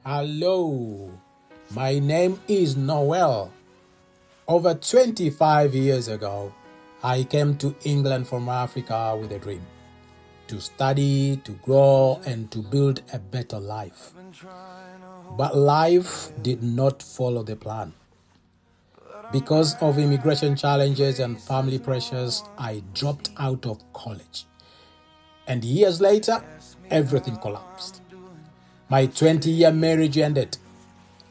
Hello, my name is Noel. Over 25 years ago, I came to England from Africa with a dream to study, to grow, and to build a better life. But life did not follow the plan. Because of immigration challenges and family pressures, I dropped out of college. And years later, everything collapsed. My 20-year marriage ended.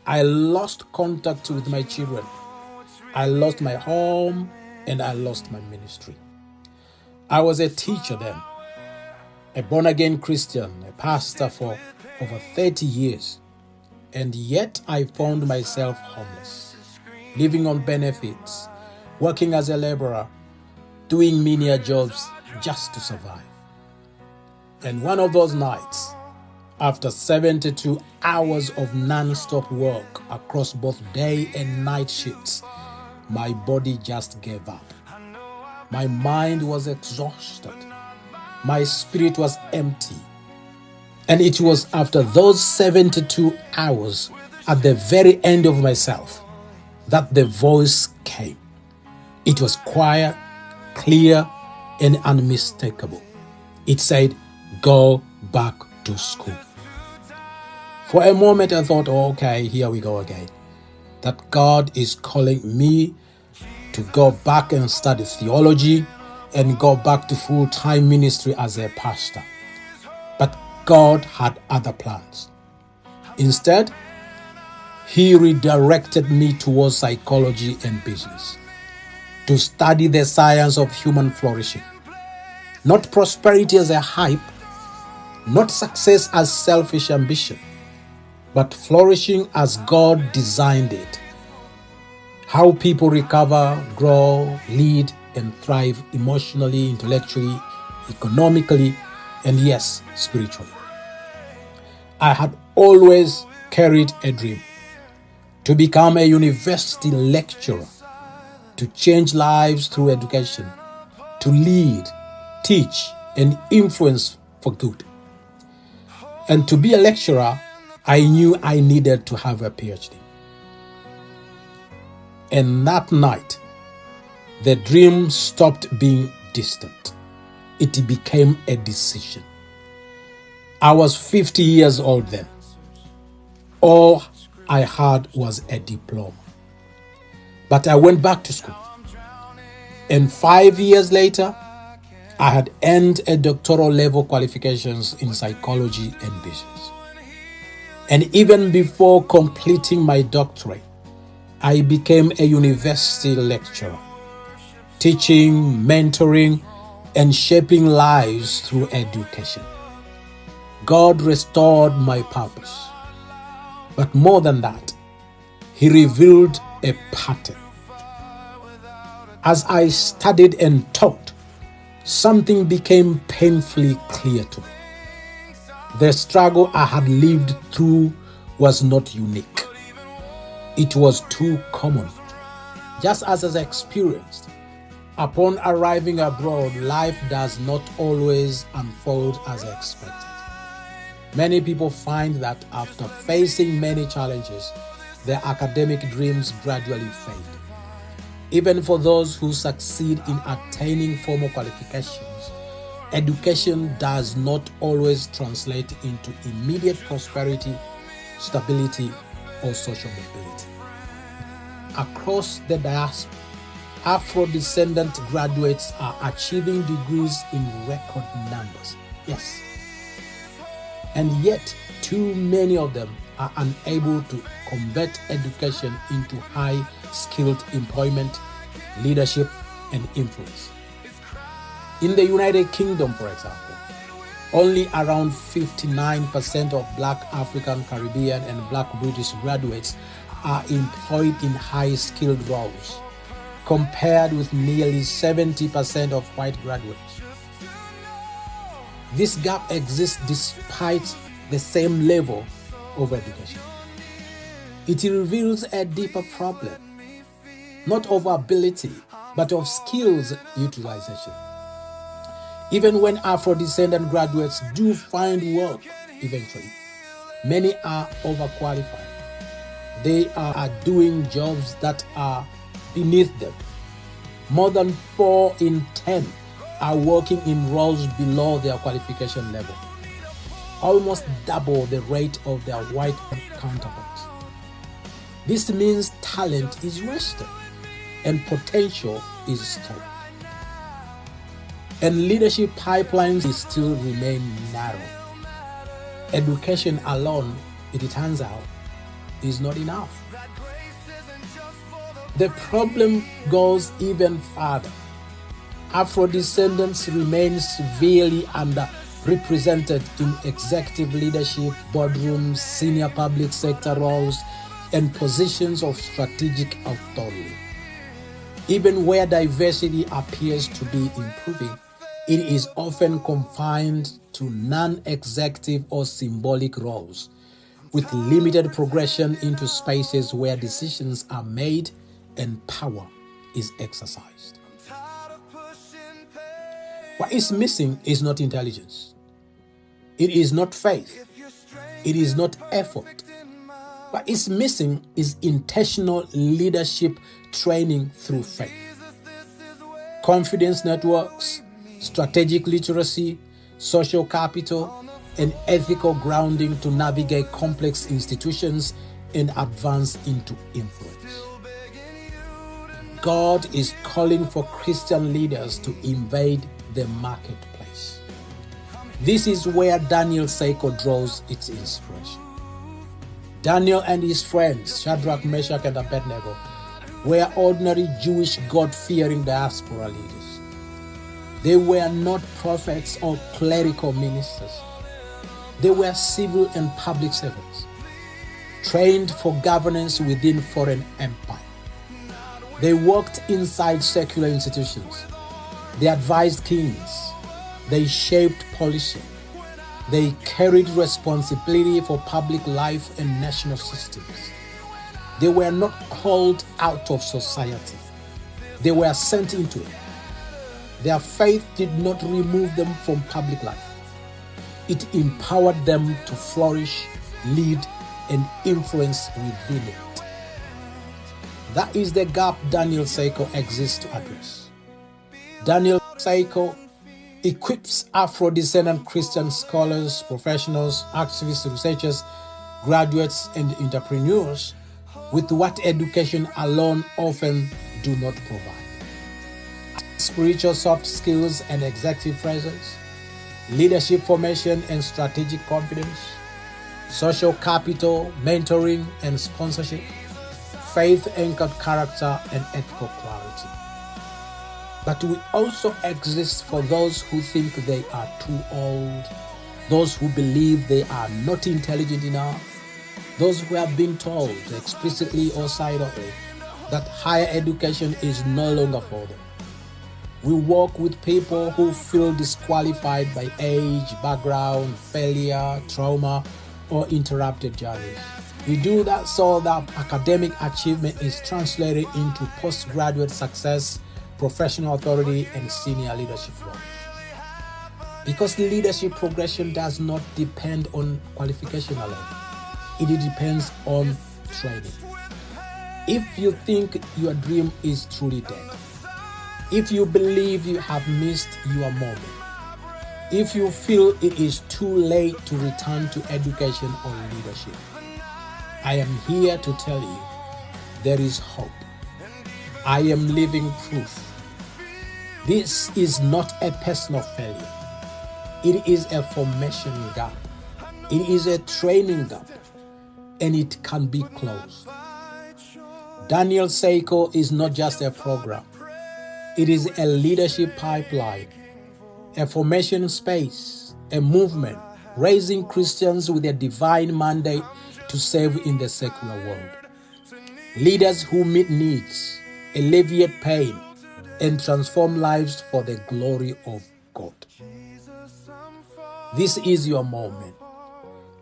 I lost contact with my children. I lost my home and I lost my ministry. I was a teacher then, a born-again Christian, a pastor for over 30 years. And yet I found myself homeless, living on benefits, working as a laborer, doing menial jobs just to survive. And one of those nights, after 72 hours of non-stop work across both day and night shifts, my body just gave up. My mind was exhausted. My spirit was empty. And it was after those 72 hours, at the very end of myself, that the voice came. It was quiet, clear, and unmistakable. It said, "Go back to school." For a moment I thought, okay, here we go again. That God is calling me to go back and study theology and go back to full-time ministry as a pastor. But God had other plans. Instead, He redirected me towards psychology and business, to study the science of human flourishing. Not prosperity as a hype, not success as selfish ambition, but flourishing as God designed it. How people recover, grow, lead, and thrive emotionally, intellectually, economically, and yes, spiritually. I had always carried a dream to become a university lecturer, to change lives through education, to lead, teach, and influence for good. And to be a lecturer, I knew I needed to have a PhD. And that night, the dream stopped being distant. It became a decision. I was 50 years old then. All I had was a diploma. But I went back to school. And 5 years later, I had earned a doctoral level qualifications in psychology and business. And even before completing my doctorate, I became a university lecturer, teaching, mentoring, and shaping lives through education. God restored my purpose. But more than that, He revealed a pattern. As I studied and taught, something became painfully clear to me. The struggle I had lived through was not unique. It was too common. Just as I experienced, upon arriving abroad, life does not always unfold as expected. Many people find that after facing many challenges, their academic dreams gradually fade. Even for those who succeed in attaining formal qualifications, education does not always translate into immediate prosperity, stability, or social mobility. Across the diaspora, Afro-descendant graduates are achieving degrees in record numbers. Yes. And yet, too many of them are unable to convert education into high-skilled employment, leadership, and influence. In the United Kingdom, for example, only around 59% of Black African, Caribbean, and Black British graduates are employed in high-skilled roles, compared with nearly 70% of white graduates. This gap exists despite the same level of education. It reveals a deeper problem, not of ability, but of skills utilization. Even when Afro-descendant graduates do find work eventually, Many are overqualified. They are doing jobs that are beneath them. More than 4 in 10 are working in roles below their qualification level, almost double the rate of their white counterparts. This means talent is wasted and potential is stopped. And leadership pipelines still remain narrow. Education alone, it turns out, is not enough. The problem goes even further. Afro-descendants remain severely underrepresented in executive leadership, boardrooms, senior public sector roles, and positions of strategic authority. Even where diversity appears to be improving, it is often confined to non-executive or symbolic roles, with limited progression into spaces where decisions are made and power is exercised. What is missing is not intelligence. It is not faith. It is not effort. What is missing is intentional leadership training through faith. Confidence networks, strategic literacy, social capital, and ethical grounding to navigate complex institutions and advance into influence. God is calling for Christian leaders to invade the marketplace. This is where Daniel Seiko draws its inspiration. Daniel and his friends, Shadrach, Meshach, and Abednego, were ordinary Jewish God-fearing diaspora leaders. They were not prophets or clerical ministers. They were civil and public servants, trained for governance within foreign empire. They worked inside secular institutions. They advised kings. They shaped policy. They carried responsibility for public life and national systems. They were not called out of society. They were sent into it. Their faith did not remove them from public life. It empowered them to flourish, lead, and influence within it. That is the gap Daniel Seiko exists to address. Daniel Seiko equips Afro-descendant Christian scholars, professionals, activists, researchers, graduates, and entrepreneurs with what education alone often do not provide. Spiritual soft skills and executive presence, leadership formation and strategic competence, social capital, mentoring and sponsorship, faith-anchored character, and ethical clarity. But we also exist for those who think they are too old, those who believe they are not intelligent enough, those who have been told explicitly or silently that higher education is no longer for them. We work with people who feel disqualified by age, background, failure, trauma, or interrupted journeys. We do that so that academic achievement is translated into postgraduate success, professional authority, and senior leadership roles. Because leadership progression does not depend on qualification alone. It depends on training. If you think your dream is truly dead, if you believe you have missed your moment, if you feel it is too late to return to education or leadership, I am here to tell you there is hope. I am living proof. This is not a personal failure. It is a formation gap. It is a training gap, and it can be closed. Daniel Seiko is not just a program. It is a leadership pipeline, a formation space, a movement, raising Christians with a divine mandate to serve in the secular world. Leaders who meet needs, alleviate pain, and transform lives for the glory of God. This is your moment.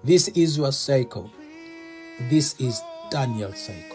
This is your Seiko. This is Daniel Seiko.